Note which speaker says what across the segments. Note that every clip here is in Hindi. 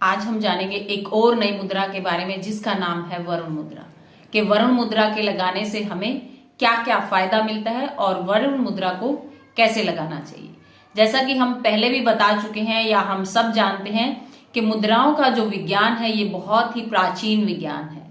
Speaker 1: आज हम जानेंगे एक और नई मुद्रा के बारे में जिसका नाम है वरुण मुद्रा। कि वरुण मुद्रा के लगाने से हमें क्या क्या फायदा मिलता है और वरुण मुद्रा को कैसे लगाना चाहिए। जैसा कि हम पहले भी बता चुके हैं या हम सब जानते हैं कि मुद्राओं का जो विज्ञान है ये बहुत ही प्राचीन विज्ञान है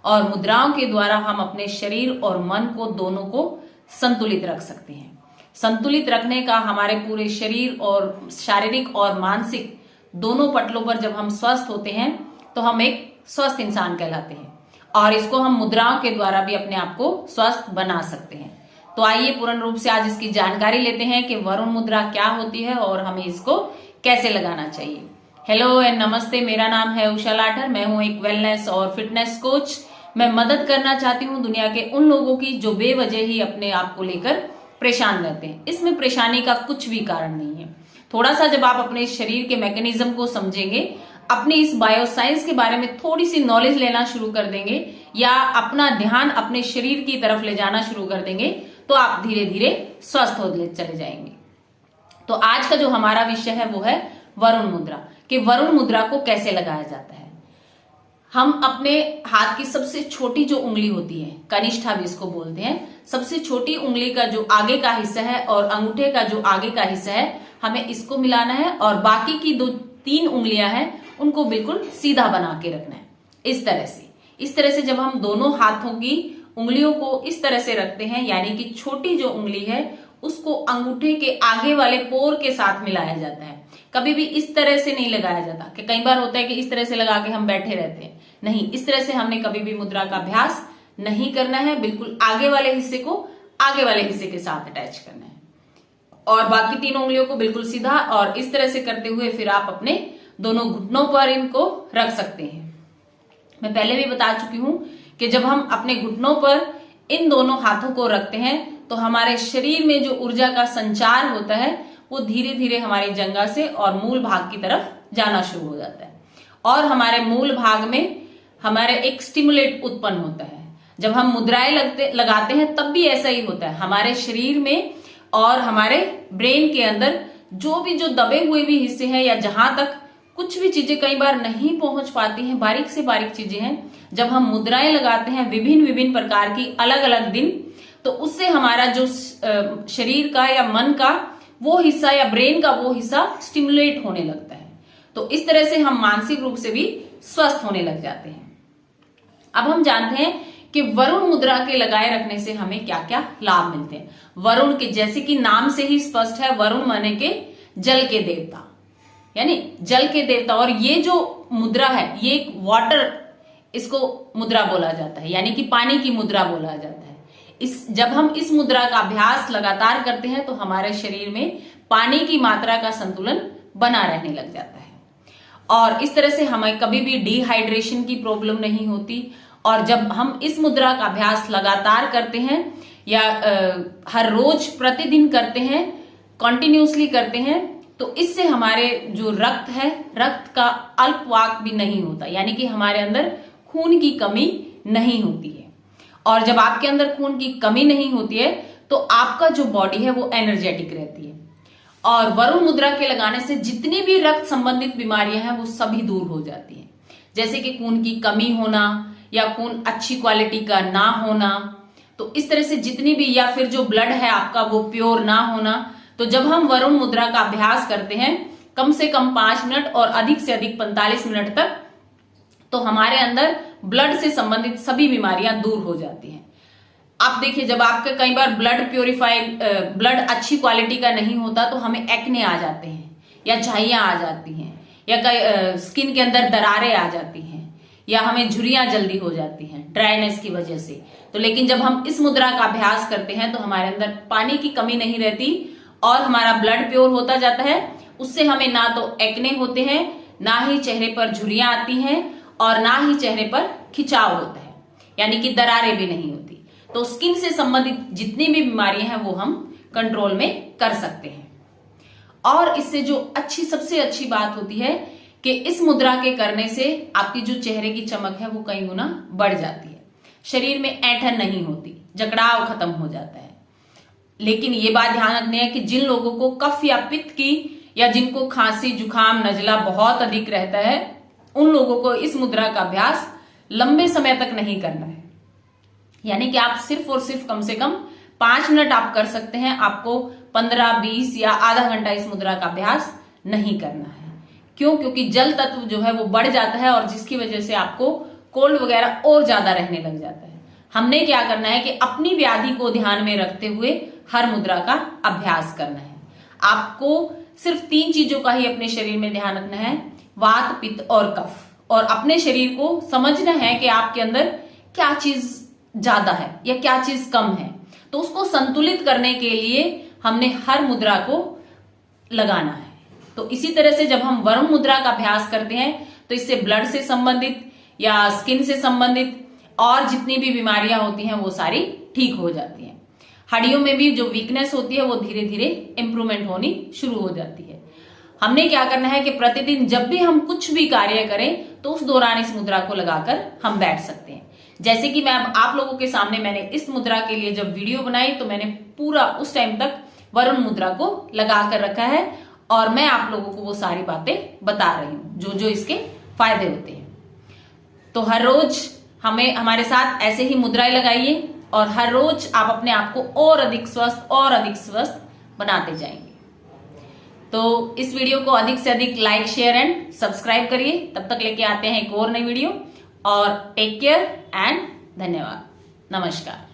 Speaker 1: और मुद्राओं के द्वारा हम अपने शरीर और मन को दोनों को संतुलित रख सकते हैं। संतुलित रखने का हमारे पूरे शरीर और शारीरिक और मानसिक दोनों पटलों पर जब हम स्वस्थ होते हैं तो हम एक स्वस्थ इंसान कहलाते हैं और इसको हम मुद्राओं के द्वारा भी अपने आप को स्वस्थ बना सकते हैं। तो आइए पूर्ण रूप से आज इसकी जानकारी लेते हैं कि वरुण मुद्रा क्या होती है और हमें इसको कैसे लगाना चाहिए। हेलो एंड नमस्ते, मेरा नाम है उषा लाठर। मैं हूं एक वेलनेस और फिटनेस कोच। मैं मदद करना चाहती हूं दुनिया के उन लोगों की जो बेवजह ही अपने आप को लेकर परेशान रहते हैं। इसमें परेशानी का कुछ भी कारण नहीं है। थोड़ा सा जब आप अपने शरीर के मैकेनिज्म को समझेंगे, अपनी इस बायोसाइंस के बारे में थोड़ी सी नॉलेज लेना शुरू कर देंगे या अपना ध्यान अपने शरीर की तरफ ले जाना शुरू कर देंगे तो आप धीरे धीरे स्वस्थ होते चले जाएंगे। तो आज का जो हमारा विषय है वो है वरुण मुद्रा। कि वरुण मुद्रा को कैसे लगाया जाता है। हम अपने हाथ की सबसे छोटी जो उंगली होती है, कनिष्ठा भी इसको बोलते हैं, सबसे छोटी उंगली का जो आगे का हिस्सा है और अंगूठे का जो आगे का हिस्सा है, हमें इसको मिलाना है और बाकी की दो तीन उंगलियां हैं उनको बिल्कुल सीधा बना के रखना है। इस तरह से जब हम दोनों हाथों की उंगलियों को इस तरह से रखते हैं, यानी कि छोटी जो उंगली है उसको अंगूठे के आगे वाले पोर के साथ मिलाया जाता है। कभी भी इस तरह से नहीं लगाया जाता कि कई बार होता है कि इस तरह से लगा के हम बैठे रहते हैं। नहीं, इस तरह से हमने कभी भी मुद्रा का अभ्यास नहीं करना है। बिल्कुल आगे वाले हिस्से को आगे वाले हिस्से के साथ अटैच करना है और बाकी तीनों उंगलियों को बिल्कुल सीधा। और इस तरह से करते हुए फिर आप अपने दोनों घुटनों पर इनको रख सकते हैं। मैं पहले भी बता चुकी हूं कि जब हम अपने घुटनों पर इन दोनों हाथों को रखते हैं तो हमारे शरीर में जो ऊर्जा का संचार होता है वो धीरे धीरे हमारी जंघा से और मूल भाग की तरफ जाना शुरू हो जाता है और हमारे मूल भाग में हमारे एक स्टिमुलेट उत्पन्न होता है। जब हम मुद्राएं लगाते हैं तब भी ऐसा ही होता है। हमारे शरीर में और हमारे ब्रेन के अंदर जो दबे हुए भी हिस्से हैं या जहां तक कुछ भी चीजें कई बार नहीं पहुंच पाती हैं, बारीक से बारीक चीजें हैं, जब हम मुद्राएं लगाते हैं विभिन्न प्रकार की अलग अलग दिन, तो उससे हमारा जो शरीर का या मन का वो हिस्सा या ब्रेन का वो हिस्सा स्टिमुलेट होने लगता है। तो इस तरह से हम मानसिक रूप से भी स्वस्थ होने लग जाते हैं। अब हम जानते हैं कि वरुण मुद्रा के लगाए रखने से हमें क्या क्या लाभ मिलते हैं। वरुण के जैसे कि नाम से ही स्पष्ट है, वरुण माने के जल के देवता, यानी जल के देवता। और ये जो मुद्रा है ये एक वाटर, इसको मुद्रा बोला जाता है, यानी कि पानी की मुद्रा बोला जाता है। जब हम इस मुद्रा का अभ्यास लगातार करते हैं तो हमारे शरीर में पानी की मात्रा का संतुलन बना रहने लग जाता है और इस तरह से हमें कभी भी डिहाइड्रेशन की प्रॉब्लम नहीं होती। और जब हम इस मुद्रा का अभ्यास लगातार करते हैं या हर रोज प्रतिदिन करते हैं, कॉन्टिन्यूसली करते हैं, तो इससे हमारे जो रक्त है, रक्त का अल्पवाक भी नहीं होता, यानी कि हमारे अंदर खून की कमी नहीं होती है। और जब आपके अंदर खून की कमी नहीं होती है तो आपका जो बॉडी है वो एनर्जेटिक रहती है। और वरुण मुद्रा के लगाने से जितनी भी रक्त संबंधित बीमारियां हैं वो सभी दूर हो जाती हैं, जैसे कि खून की कमी होना या खून अच्छी क्वालिटी का ना होना। तो इस तरह से जितनी भी, या फिर जो ब्लड है आपका वो प्योर ना होना। तो जब हम वरुण मुद्रा का अभ्यास करते हैं कम से कम 5 मिनट और अधिक से अधिक 45 मिनट तक, तो हमारे अंदर ब्लड से संबंधित सभी बीमारियां दूर हो जाती हैं। आप देखिए, जब आपका कई बार ब्लड अच्छी क्वालिटी का नहीं होता तो हमें एक्ने आ जाते हैं या झाइयां आ जाती हैं या स्किन के अंदर दरारें आ जाती हैं या हमें झुर्रियां जल्दी हो जाती हैं ड्राइनेस की वजह से। तो लेकिन जब हम इस मुद्रा का अभ्यास करते हैं तो हमारे अंदर पानी की कमी नहीं रहती और हमारा ब्लड प्योर होता जाता है। उससे हमें ना तो एक्ने होते हैं, ना ही चेहरे पर झुर्रियां आती हैं और ना ही चेहरे पर खिंचाव होता है, यानी कि दरारें भी नहीं होती। तो स्किन से संबंधित जितनी भी बीमारियां हैं वो हम कंट्रोल में कर सकते हैं। और इससे जो सबसे अच्छी बात होती है कि इस मुद्रा के करने से आपकी जो चेहरे की चमक है वो कई गुना बढ़ जाती है, शरीर में ऐंठन नहीं होती, जकड़ाव खत्म हो जाता है। लेकिन ये बात ध्यान रखनी है कि जिन लोगों को कफ या पित्त की या जिनको खांसी जुकाम नजला बहुत अधिक रहता है उन लोगों को इस मुद्रा का अभ्यास लंबे समय तक नहीं करना है। यानी कि आप सिर्फ और सिर्फ कम से कम 5 मिनट आप कर सकते हैं, आपको 15, 20 या आधा घंटा इस मुद्रा का अभ्यास नहीं करना है। क्यों? क्योंकि जल तत्व जो है वो बढ़ जाता है और जिसकी वजह से आपको कोल्ड वगैरह और ज्यादा रहने लग जाता है। हमने क्या करना है कि अपनी व्याधि को ध्यान में रखते हुए हर मुद्रा का अभ्यास करना है। आपको सिर्फ 3 चीजों का ही अपने शरीर में ध्यान रखना है, वात, पित्त और कफ, और अपने शरीर को समझना है कि आपके अंदर क्या चीज ज्यादा है या क्या चीज कम है। तो उसको संतुलित करने के लिए हमने हर मुद्रा को लगाना है। तो इसी तरह से जब हम वरुण मुद्रा का अभ्यास करते हैं तो इससे ब्लड से संबंधित या स्किन से संबंधित और जितनी भी बीमारियां होती हैं वो सारी ठीक हो जाती हैं। हड्डियों में भी जो वीकनेस होती है वो धीरे धीरे इंप्रूवमेंट होनी शुरू हो जाती है। हमने क्या करना है कि प्रतिदिन जब भी हम कुछ भी कार्य करें तो उस दौरान इस मुद्रा को लगाकर हम बैठ सकते हैं। जैसे कि मैं आप लोगों के सामने मैंने इस मुद्रा के लिए जब वीडियो बनाई तो मैंने पूरा उस टाइम तक वरुण मुद्रा को लगा कर रखा है और मैं आप लोगों को वो सारी बातें बता रही हूं जो जो इसके फायदे होते हैं। तो हर रोज हमें हमारे साथ ऐसे ही मुद्राएं लगाइए और हर रोज आप अपने आप को और अधिक स्वस्थ बनाते जाएंगे। तो इस वीडियो को अधिक से अधिक लाइक, शेयर एंड सब्सक्राइब करिए। तब तक लेके आते हैं एक और नई वीडियो, और टेक केयर एंड धन्यवाद। नमस्कार।